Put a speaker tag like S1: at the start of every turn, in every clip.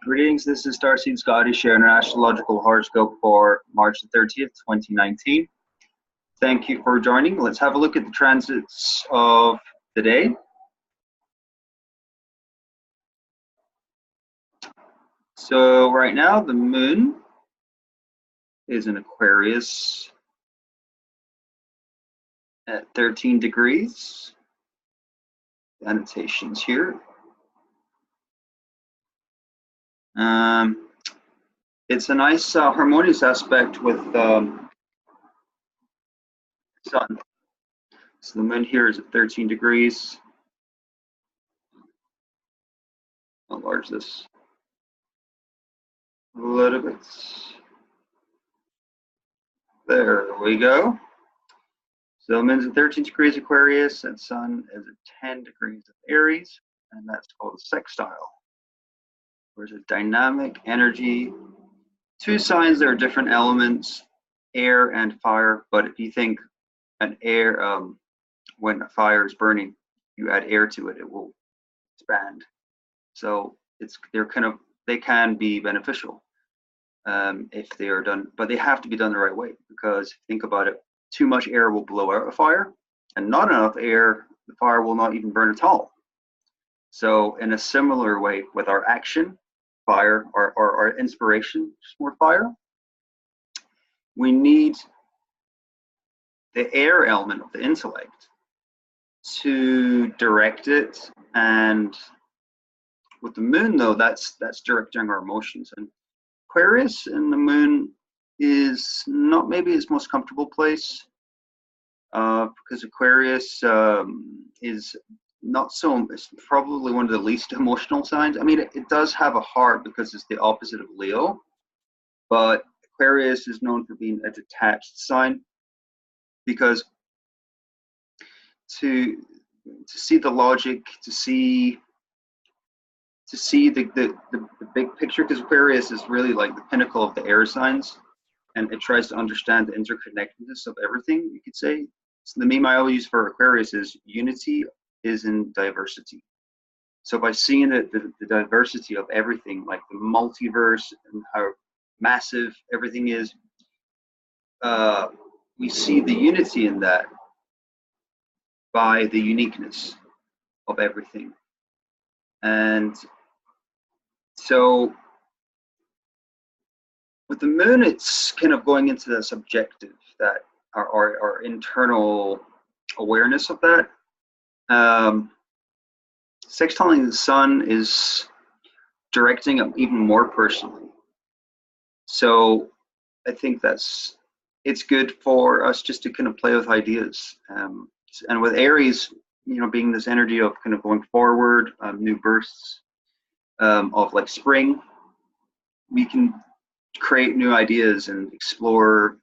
S1: Greetings, this is starseedscotty sharing an astrological horoscope for March the 30th, 2019. Thank you for joining. Let's have a look at the transits of the day. So right now the moon is in Aquarius at 13 degrees. Annotations here. It's a nice harmonious aspect with sun. So the moon here is at 13 degrees. I'll enlarge this a little bit. There we go. So the moon's at 13 degrees Aquarius and sun is at 10 degrees of Aries, and that's called a sextile. There's a dynamic energy. Two signs that are different elements, air and fire. But if you think an air, when a fire is burning, you add air to it, it will expand. So they can be beneficial if they are done, but they have to be done the right way, because think about it, too much air will blow out a fire, and not enough air, the fire will not even burn at all. So in a similar way with our action, fire, or our inspiration, just more fire, we need the air element of the intellect to direct it. And with the moon, though, that's directing our emotions. And Aquarius and the moon is not maybe its most comfortable place, because Aquarius is not so, it's probably one of the least emotional signs. I mean, it does have a heart because it's the opposite of Leo, but Aquarius is known for being a detached sign, because to see the logic, to see the big picture, because Aquarius is really like the pinnacle of the air signs, and it tries to understand the interconnectedness of everything, you could say. So the meme I always use for Aquarius is unity is in diversity. So by seeing the diversity of everything, like the multiverse and how massive everything is, we see the unity in that by the uniqueness of everything. And so with the moon, it's kind of going into the subjective, that our internal awareness of that. Sextiling the sun is directing it even more personally. So I think it's good for us just to kind of play with ideas. And with Aries, being this energy of kind of going forward, new bursts of like spring, we can create new ideas and explore.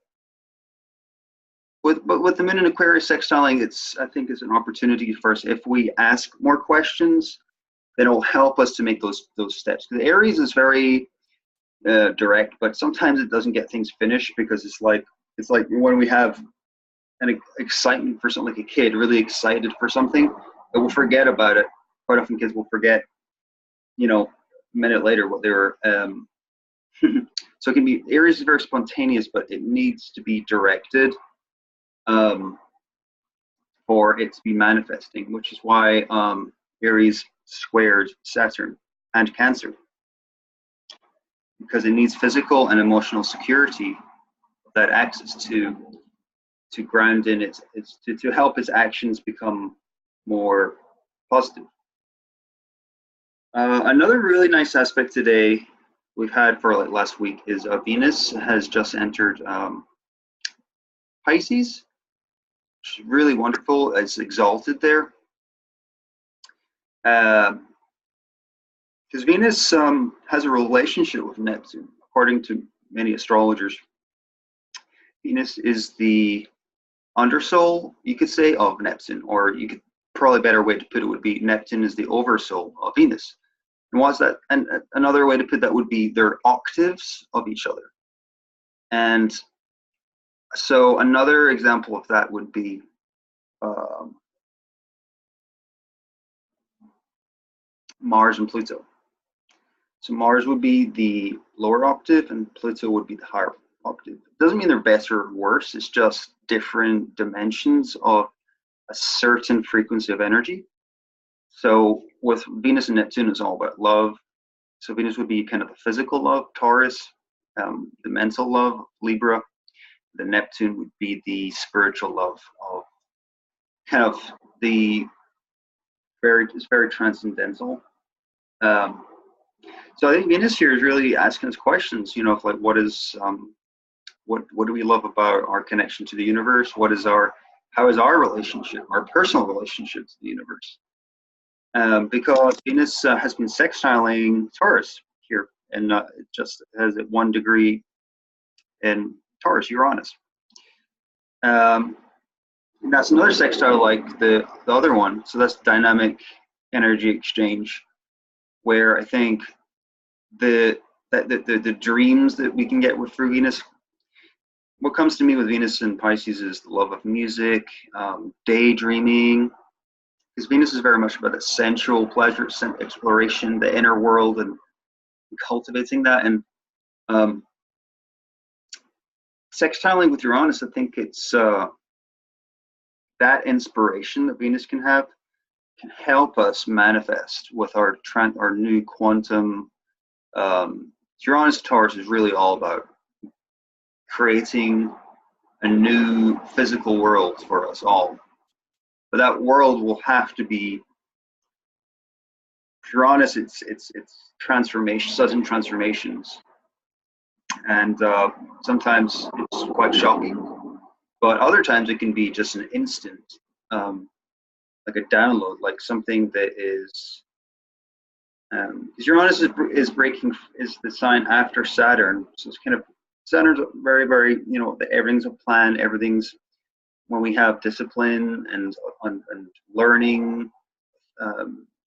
S1: But with the moon in Aquarius sextiling, I think it's an opportunity for us. If we ask more questions, then it'll help us to make those steps. Because Aries is very direct, but sometimes it doesn't get things finished, because it's like when we have an excitement for something, like a kid really excited for something, but we'll forget about it. Quite often kids will forget, a minute later what they were. So it can be, Aries is very spontaneous, but it needs to be directed for it to be manifesting, which is why Aries squared Saturn and Cancer, because it needs physical and emotional security, that access to ground in it, to help its actions become more positive. Another really nice aspect today we've had for like last week is Venus has just entered Pisces, which is really wonderful. It's exalted there. Because Venus has a relationship with Neptune, according to many astrologers. Venus is the undersoul, you could say, of Neptune, or you could probably a better way to put it would be Neptune is the oversoul of Venus. And what's that? And another way to put that would be they're octaves of each other. And so another example of that would be Mars and Pluto. So Mars would be the lower octave and Pluto would be the higher octave. It doesn't mean they're better or worse, it's just different dimensions of a certain frequency of energy. So with Venus and Neptune, it's all about love. So Venus would be kind of the physical love, Taurus, the mental love, Libra. The Neptune would be the spiritual love of kind of it's very transcendental. So I think Venus here is really asking us questions, you know, of like what do we love about our connection to the universe? How is our relationship, our personal relationship to the universe? Because Venus has been sextiling Taurus here, and it just has it 1 degree in Taurus, Uranus. And that's another sextile like the other one. So that's dynamic energy exchange, where I think the dreams that we can get through Venus. What comes to me with Venus and Pisces is the love of music, daydreaming, because Venus is very much about the sensual pleasure, exploration, the inner world, and cultivating that. And sextiling with Uranus, I think it's that inspiration that Venus can have can help us manifest with our new quantum. Uranus Taurus is really all about creating a new physical world for us all. But that world will have to be, Uranus, it's transformation, sudden transformations. And sometimes it's quite shocking, but other times it can be just an instant, like a download, like something that is, because Uranus is the sign after Saturn, so it's kind of, Saturn's very, very, you know, everything's a plan, everything's, when we have discipline and learning,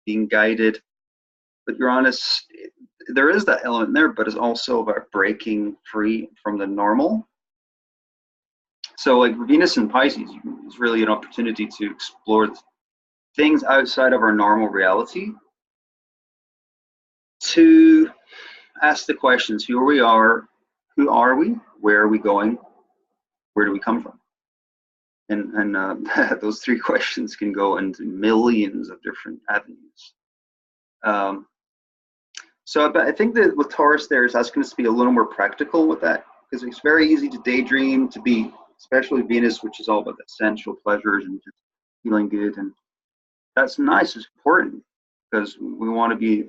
S1: being guided. But Uranus, there is that element there, but it's also about breaking free from the normal. So like Venus and Pisces is really an opportunity to explore things outside of our normal reality, to ask the questions, who we are, who are we, where are we going, where do we come from? And those 3 questions can go into millions of different avenues. So I think that with Taurus there is asking us to be a little more practical with that, because it's very easy to daydream, to be, especially Venus, which is all about the sensual pleasures and just feeling good. And that's nice, it's important, because we want to be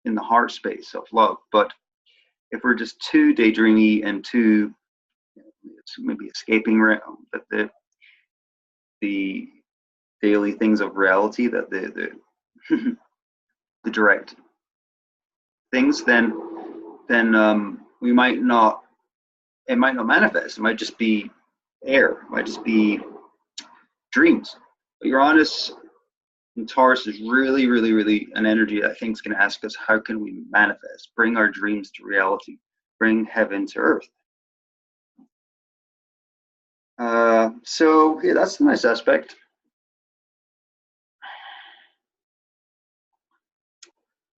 S1: in the heart space of love. But if we're just too daydreamy and too, it's maybe escaping the daily things of reality, that the the direct things, then we might not, it might not manifest. It might just be air. It might just be dreams. But Uranus and Taurus is really, really, really an energy that I think is going to ask us, how can we manifest, bring our dreams to reality, bring heaven to earth? So yeah, that's a nice aspect.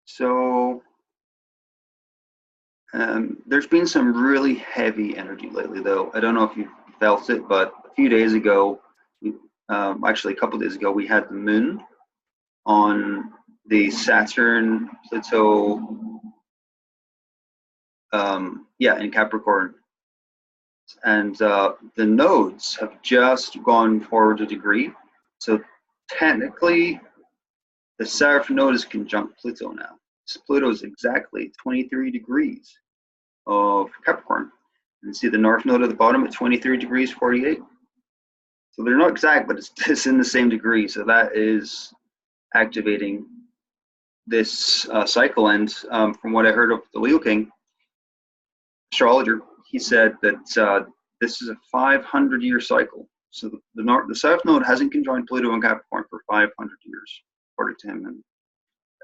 S1: So there's been some really heavy energy lately, though. I don't know if you felt it, but a few days ago, actually a couple of days ago, we had the moon on the Saturn, Pluto, in Capricorn. And the nodes have just gone forward a degree. So technically, the South node is conjunct Pluto now. Pluto is exactly 23 degrees of Capricorn. And see the North node at the bottom at 23 degrees 48. So they're not exact, but it's in the same degree. So that is activating this cycle. And from what I heard of the Leo King, astrologer, he said that this is a 500-year cycle. So the South node hasn't conjoined Pluto and Capricorn for 500 years, according to him. And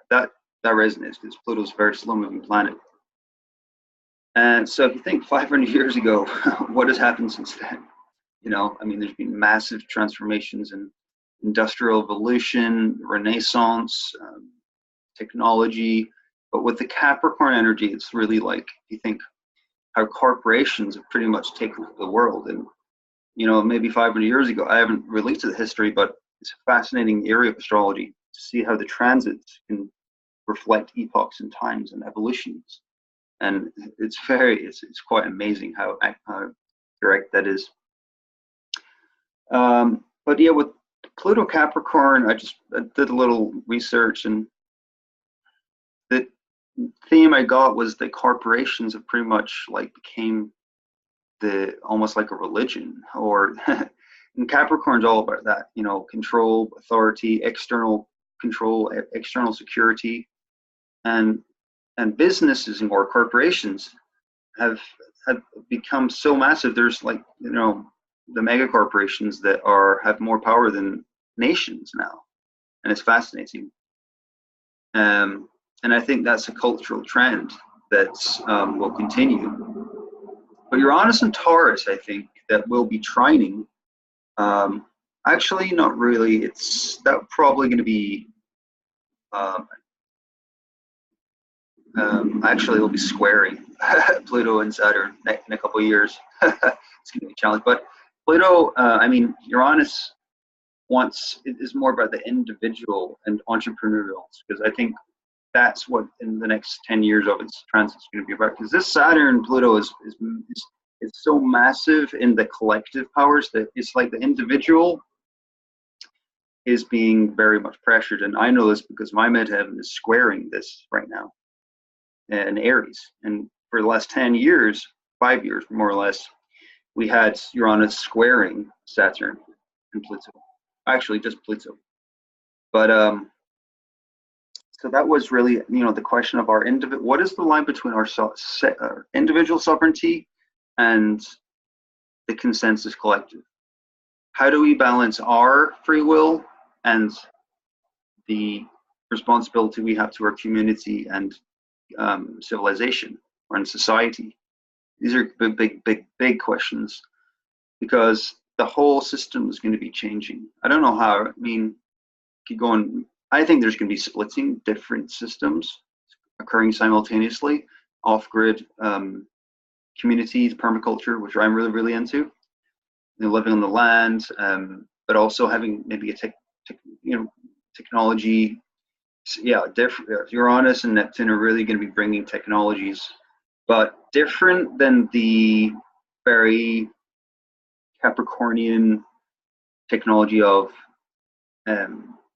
S1: that resonates, because Pluto's a very slow-moving planet. And so if you think 500 years ago, what has happened since then? You know, I mean, there's been massive transformations in industrial evolution, Renaissance, technology, But with the Capricorn energy, it's really like, you think how corporations have pretty much taken over the world. And, maybe 500 years ago, I haven't released the history, but it's a fascinating area of astrology to see how the transits can reflect epochs and times and evolutions. And it's quite amazing how correct that is. But yeah, with Pluto Capricorn, I did a little research, and the theme I got was that corporations have pretty much like became almost like a religion, or and Capricorn's all about that, control, authority, external control, external security, and businesses or corporations have become so massive. There's like, the mega corporations that have more power than nations now, and it's fascinating. And I think that's a cultural trend that will continue. But Uranus and Taurus, I think, that will be trining. Actually, not really. It's probably going to be. Actually, it'll be squaring Pluto and Saturn in a couple of years. It's going to be a challenge. But Pluto, Uranus is more about the individual and entrepreneurial, because I think that's what in the next 10 years of its transit is going to be about. Because this Saturn Pluto is so massive in the collective powers that it's like the individual is being very much pressured. And I know this because my midheaven is squaring this right now in Aries. And for the last 10 years, 5 years more or less, we had Uranus squaring Saturn and Pluto. Actually, just Pluto. But so that was really, the question of our what is the line between our individual sovereignty and the consensus collective? How do we balance our free will and the responsibility we have to our community and civilization or in society? These are big questions, because the whole system is going to be changing. I don't know how. Keep going. I think there's going to be splitting, different systems occurring simultaneously, off-grid communities, permaculture, which I'm really, really into. Living on the land, but also having maybe a technology. Yeah, different. Uranus and Neptune are really going to be bringing technologies, but different than the very Capricornian technology of,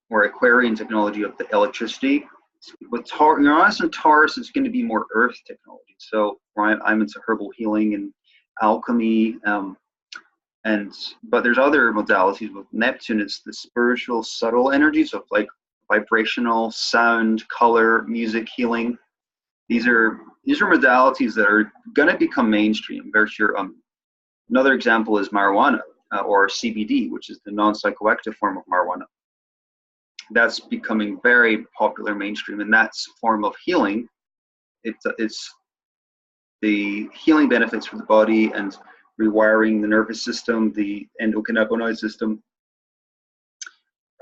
S1: or Aquarian technology of the electricity. With Uranus and Taurus, it's going to be more Earth technology. So I'm into herbal healing and alchemy, but there's other modalities. With Neptune, it's the spiritual, subtle energies of like vibrational, sound, color, music, healing. These are modalities that are going to become mainstream. Very sure. Another example is marijuana, or CBD, which is the non-psychoactive form of marijuana. That's becoming very popular mainstream, and that's a form of healing. It's the healing benefits for the body and rewiring the nervous system, the endocannabinoid system,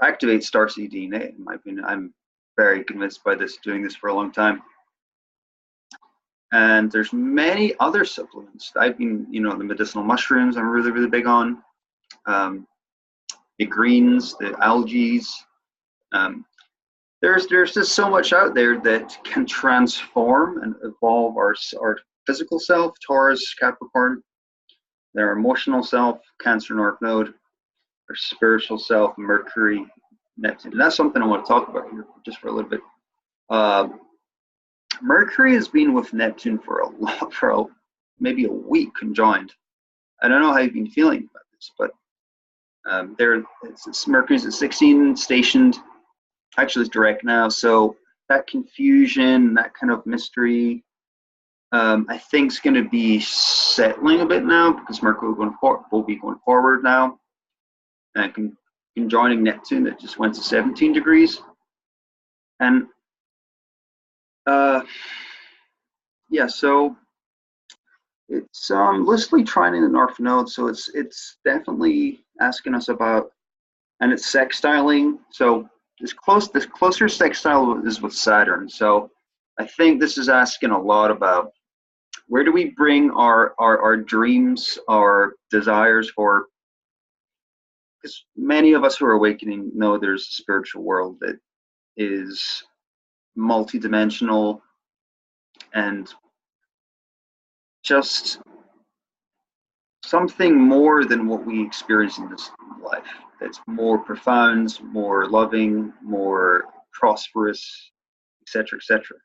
S1: activates starseed DNA. In my opinion, I'm very convinced by this, doing this for a long time. And there's many other supplements. I've been, the medicinal mushrooms I'm really, really big on. The greens, the algae. There's just so much out there that can transform and evolve our physical self, Taurus, Capricorn, their emotional self, Cancer, North Node, our spiritual self, Mercury, Neptune. And that's something I want to talk about here just for a little bit. Mercury has been with Neptune for maybe a week conjoined. I don't know how you've been feeling about this, but Mercury's at 16 stationed. Actually, it's direct now. So that confusion, that kind of mystery, I think is going to be settling a bit now, because Mercury will be going forward now, and conjoining Neptune that just went to 17 degrees. And yeah, so it's loosely trining the North Node, so it's definitely asking us about, and it's sextiling. So this closer sextile is with Saturn. So I think this is asking a lot about where do we bring our dreams, our desires for, because many of us who are awakening know there's a spiritual world that is multidimensional and just something more than what we experience in this life. It's more profound, more loving, more prosperous, etc., etc.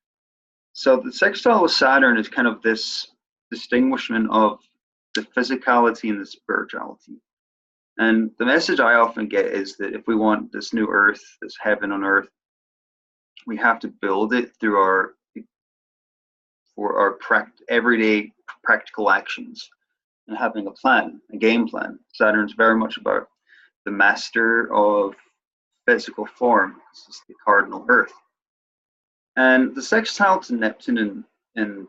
S1: So the sextile with Saturn is kind of this distinguishment of the physicality and the spirituality. And the message I often get is that if we want this new earth, this heaven on earth, we have to build it through our everyday practical actions and having a plan, a game plan. Saturn's very much about the master of physical form. This is the cardinal earth. And the sextile to Neptune and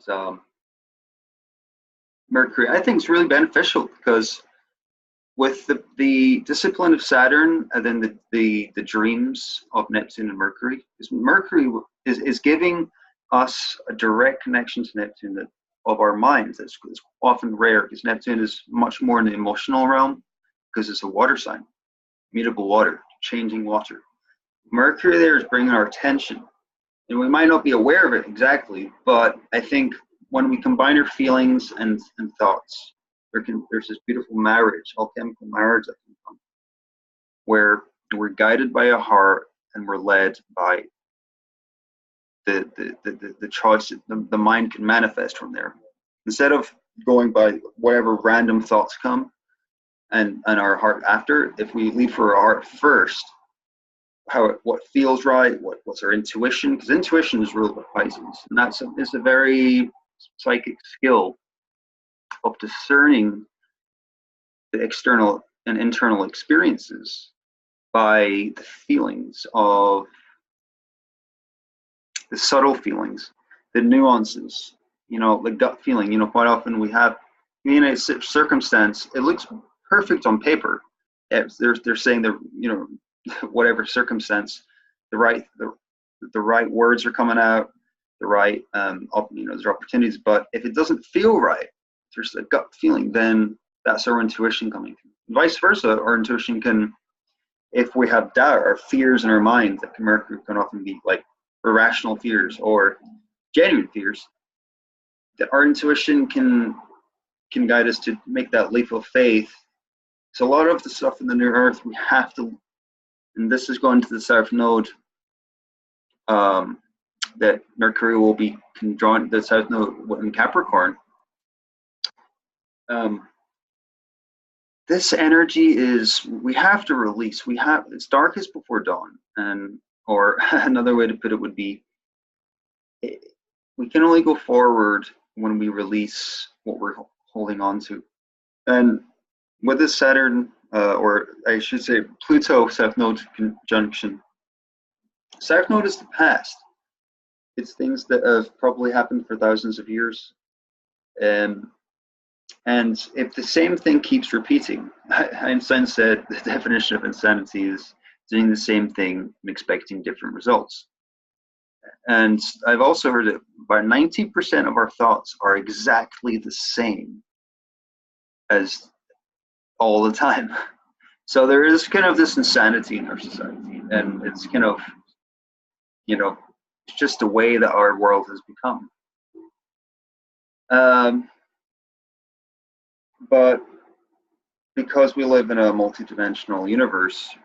S1: Mercury, I think is really beneficial because with the discipline of Saturn and then the dreams of Neptune and Mercury, because Mercury is giving us a direct connection to Neptune that of our minds. That's often rare because Neptune is much more in the emotional realm because it's a water sign, mutable water, changing water. Mercury there is bringing our attention, and we might not be aware of it exactly, but I think when we combine our feelings and thoughts, there's this beautiful marriage, alchemical marriage that can come, where we're guided by a heart and we're led by the choice that the mind can manifest from there. Instead of going by whatever random thoughts come and our heart after, if we lead for our heart first, what feels right, what's our intuition, because intuition is ruled by Pisces, and it's a very psychic skill of discerning the external and internal experiences by the feelings of the subtle feelings, the nuances, the gut feeling. Quite often we have in a circumstance, it looks perfect on paper. They're saying that, whatever circumstance, the right words are coming out, the right there's opportunities. But if it doesn't feel right, there's a gut feeling, then that's our intuition coming through. Vice versa, our intuition can, if we have doubt or fears in our mind, that Mercury can often be like irrational fears or genuine fears, that our intuition can guide us to make that leap of faith. So a lot of the stuff in the new earth we have to, and this is going to the South Node, that Mercury will be conjoined the South Node in Capricorn. This energy we have to release. It's darkest before dawn, or another way to put it would be, we can only go forward when we release what we're holding on to. And with this Saturn, or I should say Pluto South Node conjunction, South Node is the past. It's things that have probably happened for thousands of years. And if the same thing keeps repeating, Einstein said the definition of insanity is doing the same thing and expecting different results. And I've also heard that about 90% of our thoughts are exactly the same as all the time. So there is kind of this insanity in our society, and it's kind of, it's just the way that our world has become. But because we live in a multidimensional universe,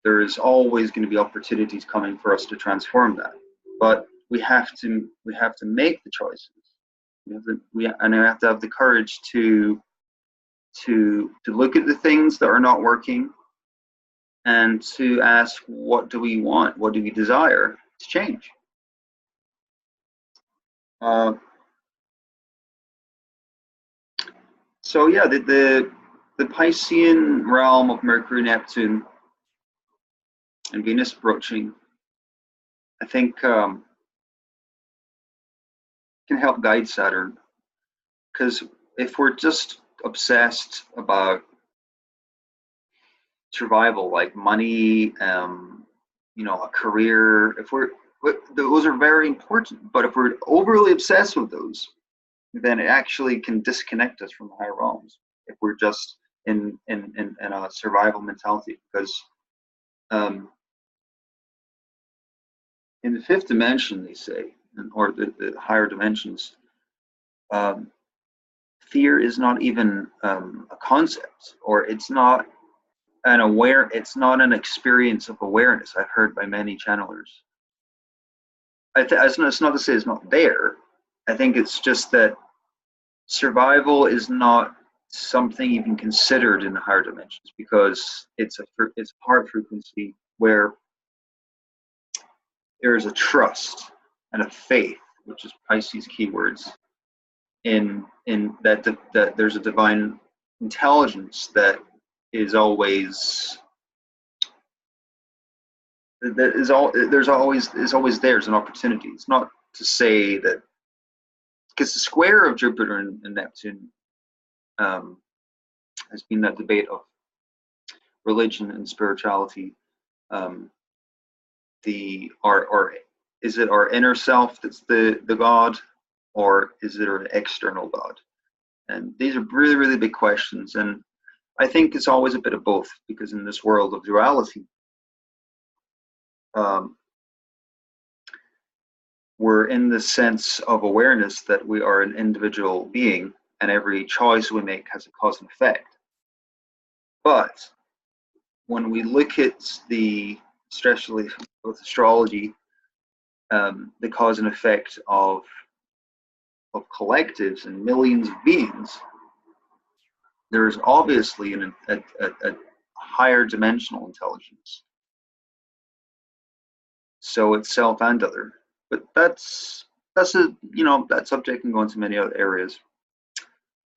S1: there is always going to be opportunities coming for us to transform that. But we have to make the choices. We have to have the courage to look at the things that are not working and to ask, what do we want? What do we desire to change? So yeah, the Piscean realm of Mercury, Neptune, and Venus approaching, I think, can help guide Saturn. Because if we're just obsessed about survival, like money, a career, if we're those are very important. But if we're overly obsessed with those, then it actually can disconnect us from the higher realms. If we're just in a survival mentality, because in the fifth dimension, they say, or the higher dimensions, fear is not even a concept, or it's not it's not an experience of awareness. I've heard by many channelers. It's not to say it's not there. I think it's just that survival is not something even considered in the higher dimensions, because it's a hard frequency where there is a trust and a faith, which is Pisces keywords, in that there's a divine intelligence that is always there's always there as an opportunity. It's not to say that, because the square of Jupiter and Neptune has been that debate of religion and spirituality. Is it our inner self that's the God, or is it an external God? And these are really, really big questions. And I think it's always a bit of both, because in this world of duality, we're in the sense of awareness that we are an individual being, and every choice we make has a cause and effect. But when we look at especially with astrology, the cause and effect of collectives and millions of beings, there is obviously a higher dimensional intelligence. So it's self and other, but that's that subject can go into many other areas.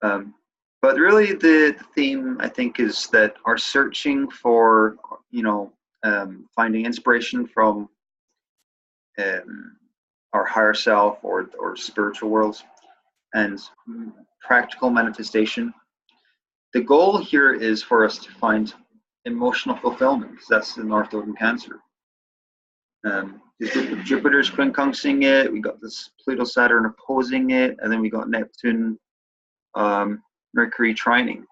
S1: But really, the theme, I think, is that our searching for finding inspiration from our higher self or spiritual worlds and practical manifestation. The goal here is for us to find emotional fulfillment, because that's the North Node in Cancer. Jupiter's quincunxing it, we got this Pluto Saturn opposing it, and then we got Neptune Mercury trining.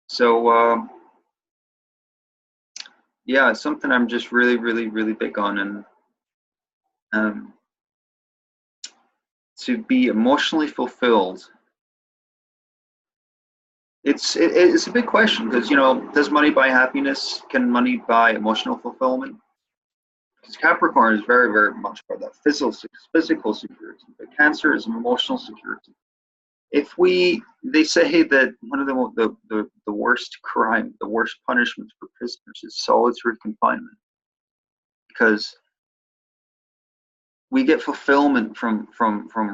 S1: So yeah, it's something I'm just really, really, really big on. And to be emotionally fulfilled, it's a big question, because does money buy happiness? Can money buy emotional fulfillment? Because Capricorn is very, very much about that physical security, but Cancer is emotional security. They say that one of the worst crime, the worst punishment for prisoners is solitary confinement, because we get fulfillment from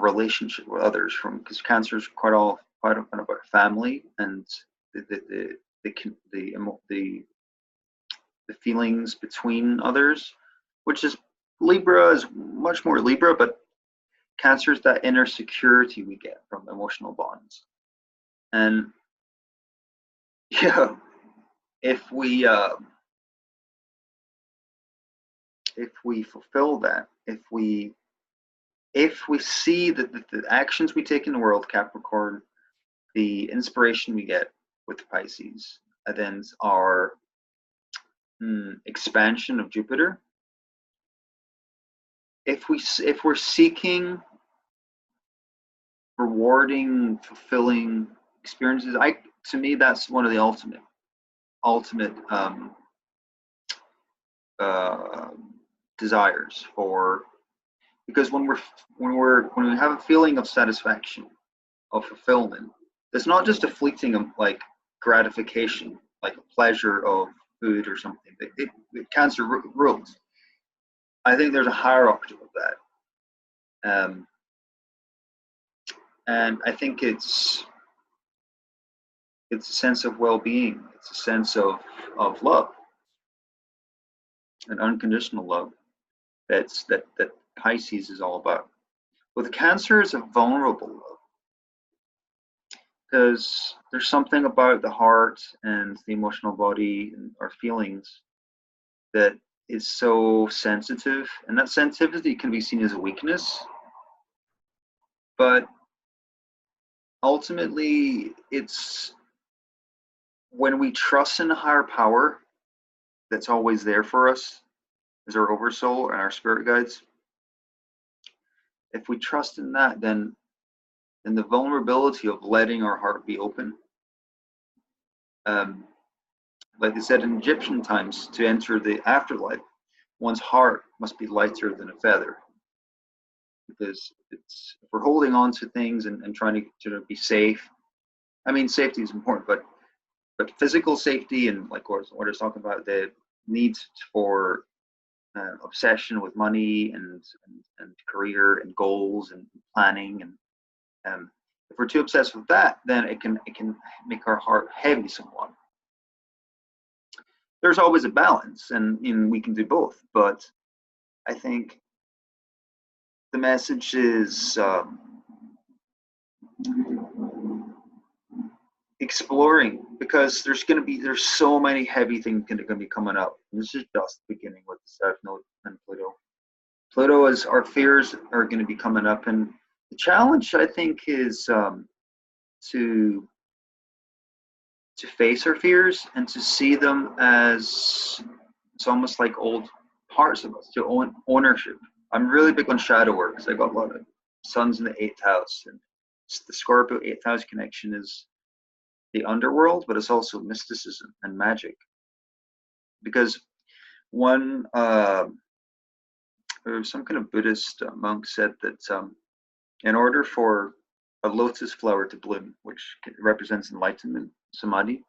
S1: relationship with others, because Cancer is quite often about family and the feelings between others, which is Libra is much more Libra, but Cancer is that inner security we get from emotional bonds. And yeah, if we fulfill that, if we see that the actions we take in the world, Capricorn, the inspiration we get with Pisces, and then our expansion of Jupiter, if we're seeking rewarding, fulfilling experiences, to me that's one of the ultimate desires for, because when we have a feeling of satisfaction, of fulfillment, it's not just a fleeting like gratification, like a pleasure of food or something. Cancer rules. I think there's a higher octave of that, and I think it's a sense of well-being. It's a sense of love, and unconditional love. That Pisces is all about. With Cancer, is a vulnerable love, because there's something about the heart and the emotional body and our feelings that is so sensitive, and that sensitivity can be seen as a weakness, but ultimately it's when we trust in a higher power that's always there for us as our oversoul and our spirit guides. If we trust in that, then the vulnerability of letting our heart be open, like they said in Egyptian times, to enter the afterlife, one's heart must be lighter than a feather. Because if we're holding on to things and trying to be safe, I mean, safety is important, but physical safety and like what I was talking about, the need for obsession with money and career and goals and planning, and if we're too obsessed with that, then it can make our heart heavy somewhat. There's always a balance, and we can do both, but I think the message is exploring, because there's so many heavy things going to be coming up. And this is just the beginning with the South Node and Pluto. Pluto is our fears are going to be coming up, and the challenge I think is to face our fears and to see them as it's almost like old parts of us, to own ownership. I'm really big on shadow work because I got a lot of suns in the 8th house, and the Scorpio 8th house connection is the underworld, but it's also mysticism and magic. Because one, some kind of Buddhist monk said that in order for a lotus flower to bloom, which represents enlightenment, samadhi,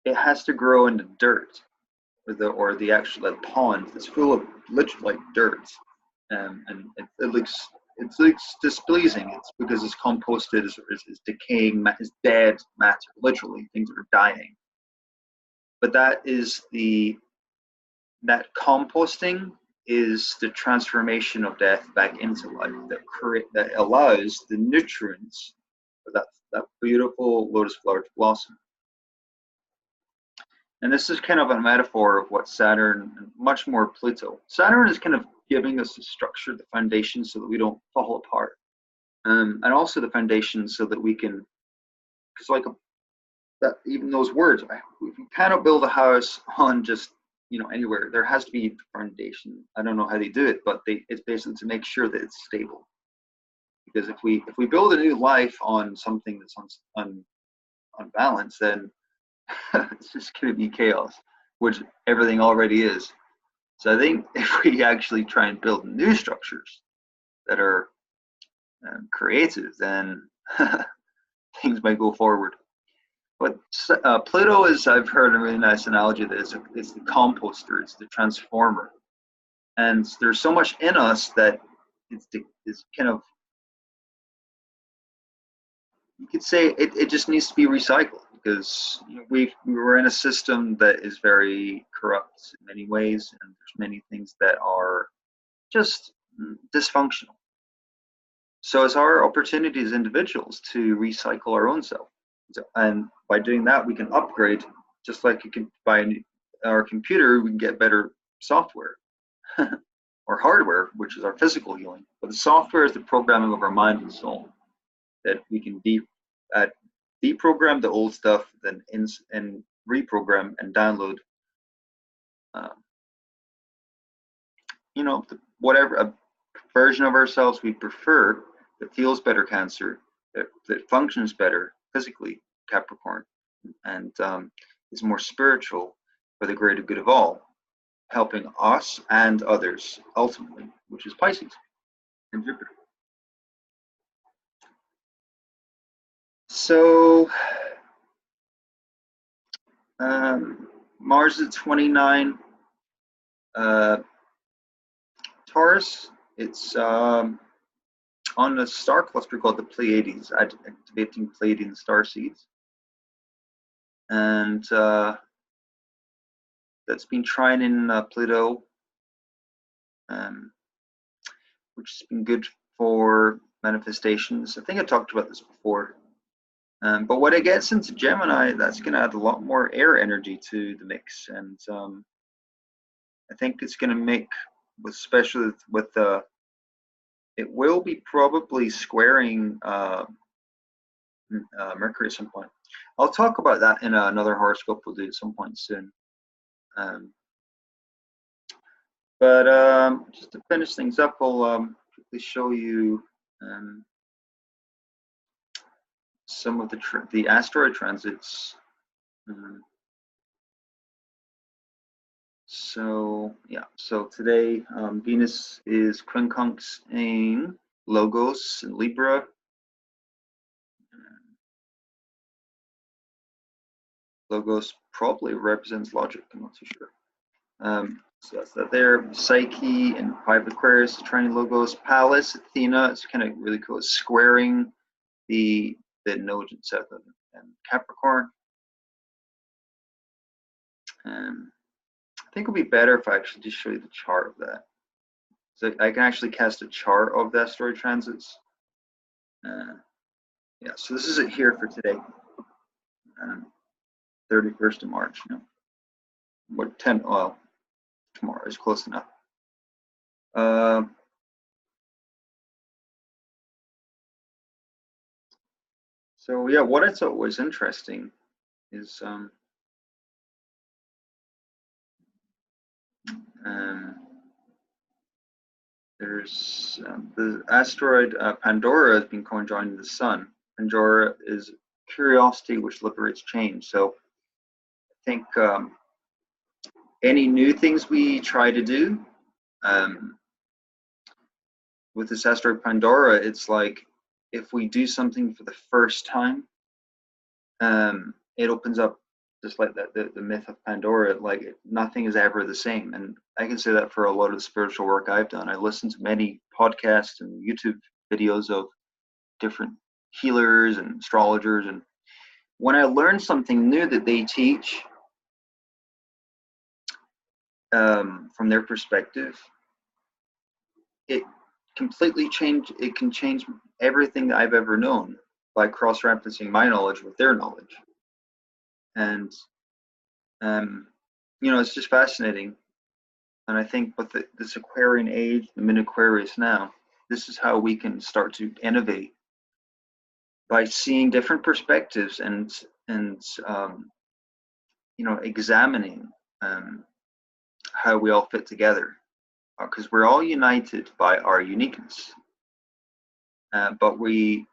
S1: it has to grow in the dirt, or the actual pond that's full of literally like dirt, and it looks displeasing. It's because it's composted, is decaying, is dead matter, literally things that are dying. But that composting is the transformation of death back into life, that allows the nutrients for that beautiful lotus flower to blossom. And this is kind of a metaphor of what Saturn, and much more Pluto. Saturn is kind of giving us the structure, the foundation, so that we don't fall apart. And also the foundation so that we can, because that even those words, we cannot build a house on just anywhere. There has to be a foundation. I don't know how they do it, but it's basically to make sure that it's stable. Because if we build a new life on something that's unbalanced, then it's just going to be chaos, which everything already is. So I think if we actually try and build new structures that are creative, then things might go forward. But Pluto is, I've heard a really nice analogy that it's the composter, it's the transformer. And there's so much in us that it's kind of, you could say it just needs to be recycled, because we were in a system that is very corrupt in many ways, and there's many things that are just dysfunctional. So it's our opportunity as individuals to recycle our own self. And by doing that, we can upgrade, just like you can buy our computer, we can get better software or hardware, which is our physical healing. But the software is the programming of our mind and soul, that we can deprogram the old stuff, then and reprogram and download, whatever a version of ourselves we prefer that feels better, Cancer, that functions better physically, Capricorn, and is more spiritual for the greater good of all, helping us and others ultimately, which is Pisces and Jupiter. So Mars at 29, Taurus, it's on a star cluster called the Pleiades, activating Pleiadian star seeds. And that's been trining Pluto, which has been good for manifestations. I think I talked about this before. But when it gets into Gemini, that's going to add a lot more air energy to the mix. And I think it's going to make, especially with the, it will be probably squaring Mercury at some point. I'll talk about that in another horoscope we'll do at some point soon. But just to finish things up, I'll quickly show you some of the asteroid transits. So yeah, so today Venus is quincunxing Logos in Libra. Logos probably represents logic, I'm not too sure. So that's that there. Psyche and 5 Aquarius, trine Logos. Pallas, Athena, it's kind of really cool. It's squaring the node in South and Capricorn. I think it would be better if I actually just show you the chart of that. So I can actually cast a chart of the asteroid transits. Yeah, so this is it here for today. 31st of March. You know, what 10? Well, tomorrow is close enough. So yeah, what I thought was interesting is there's the asteroid Pandora has been conjoined to the Sun. Pandora is curiosity which liberates change. So I think any new things we try to do with this asteroid Pandora, it's like if we do something for the first time, it opens up just like that the myth of Pandora, like nothing is ever the same. And I can say that for a lot of the spiritual work I've done. I listened to many podcasts and YouTube videos of different healers and astrologers, and when I learned something new that they teach from their perspective, it completely changed. It can change everything that I've ever known by cross-referencing my knowledge with their knowledge. And you know, it's just fascinating. And I think with this Aquarian age, the mid-Aquarius now, this is how we can start to innovate by seeing different perspectives and you know, examining how we all fit together, because we're all united by our uniqueness, but we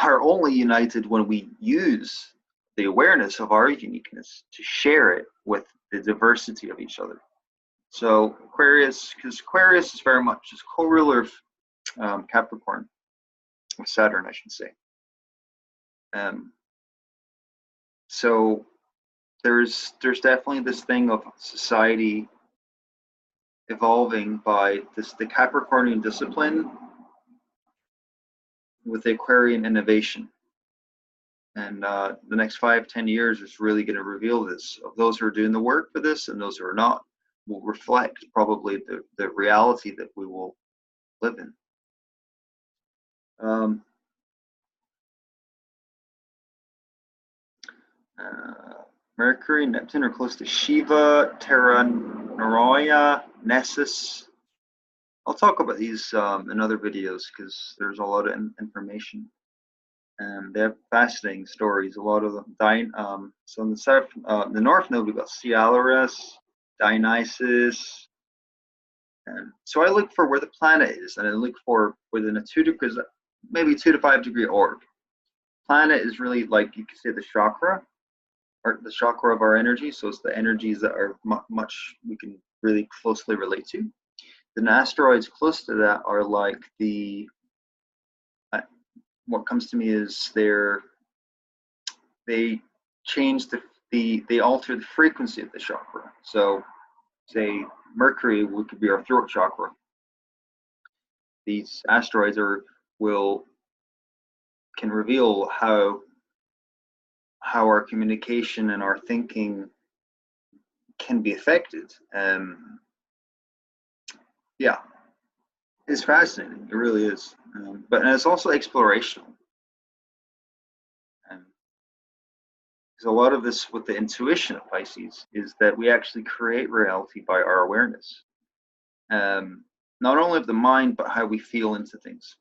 S1: are only united when we use the awareness of our uniqueness to share it with the diversity of each other. So Aquarius, because Aquarius is very much just co-ruler of Capricorn, with Saturn, I should say. So there's definitely this thing of society evolving by the Capricornian discipline with the Aquarian innovation. And the next 5-10 years is really going to reveal this. Of those who are doing the work for this and those who are not, will reflect probably the reality that we will live in. Mercury and Neptune are close to Shiva, Terra Noroia, Nessus. I'll talk about these in other videos because there's a lot of information. They have fascinating stories. A lot of them. So in the south, the north node, we've got Cialaris, Dionysus. So I look for where the planet is, and I look for within a 2 degrees, maybe 2 to 5 degree orb. Planet is really like, you could say, the chakra, or the chakra of our energy. So it's the energies that are much we can really closely relate to. The asteroids close to that are like the, what comes to me is they change they alter the frequency of the chakra. So say Mercury could be our throat chakra. These asteroids can reveal how our communication and our thinking can be affected. Yeah, it's fascinating. It really is. But it's also explorational. because a lot of this with the intuition of Pisces is that we actually create reality by our awareness, not only of the mind, but how we feel into things.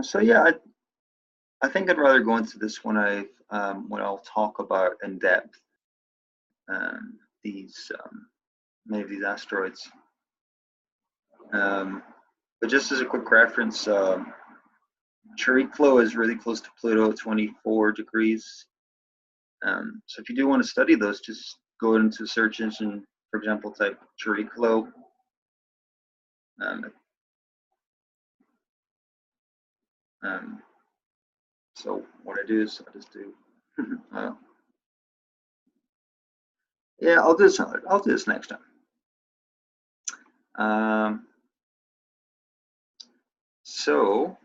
S1: So yeah, I think I'd rather go into this when I'll talk about in depth these many of these asteroids. But just as a quick reference, Chiriclo is really close to Pluto at 24 degrees. So if you do want to study those, just go into the search engine, for example, type Chiriclo. So what I do is I just do. Yeah, I'll do this next time. So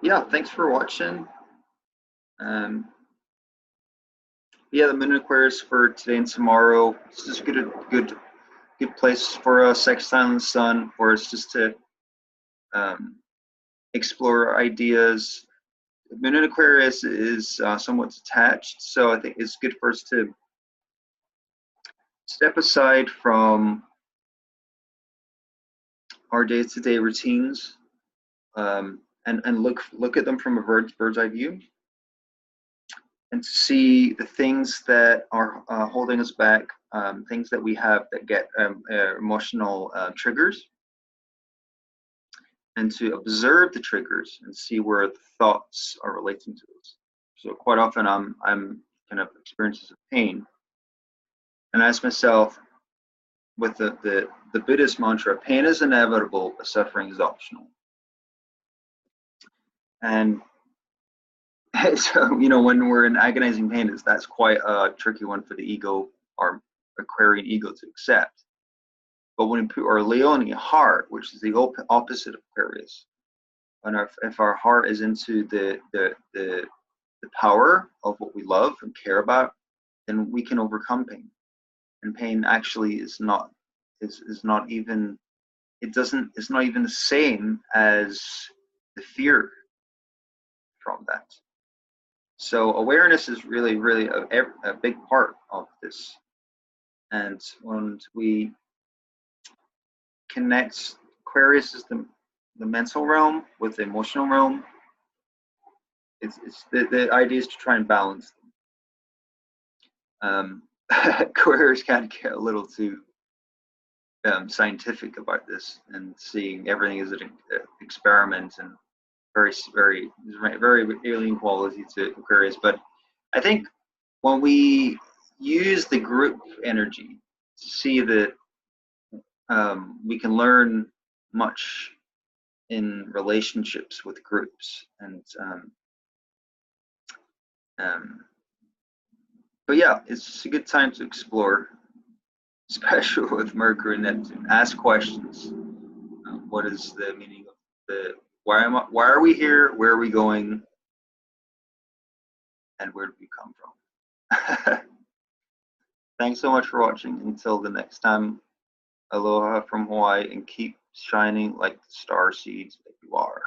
S1: yeah, thanks for watching. Yeah, the Moon in Aquarius for today and tomorrow. It's just good place for a sextile in the Sun, for us just to explore ideas. Moon in Aquarius is somewhat detached, so I think it's good for us to step aside from our day-to-day routines and look at them from a bird's eye view, and to see the things that are holding us back, things that we have that get emotional triggers, and to observe the triggers and see where the thoughts are relating to those. So quite often I'm kind of experiences of pain, and I ask myself with the Buddhist mantra, pain is inevitable, but suffering is optional. And so, when we're in agonizing pain, that's quite a tricky one for the ego, our Aquarian ego, to accept. But when we put our Leonie heart, which is the opposite of Aquarius, and if our heart is into the power of what we love and care about, then we can overcome pain. And pain actually is not even the same as the fear from that. So awareness is really a big part of this. And when we connect, Aquarius is the mental realm with the emotional realm. It's the idea is to try and balance them. Aquarius can get a little too scientific about this and seeing everything as an experiment, and very alien quality to Aquarius. But I think when we use the group energy to see that we can learn much in relationships with groups, and but yeah, it's just a good time to explore, especially with Mercury and Neptune. Ask questions. What is the meaning of the why are we here? Where are we going? And where do we come from? Thanks so much for watching. Until the next time, aloha from Hawaii, and keep shining like the star seeds that you are.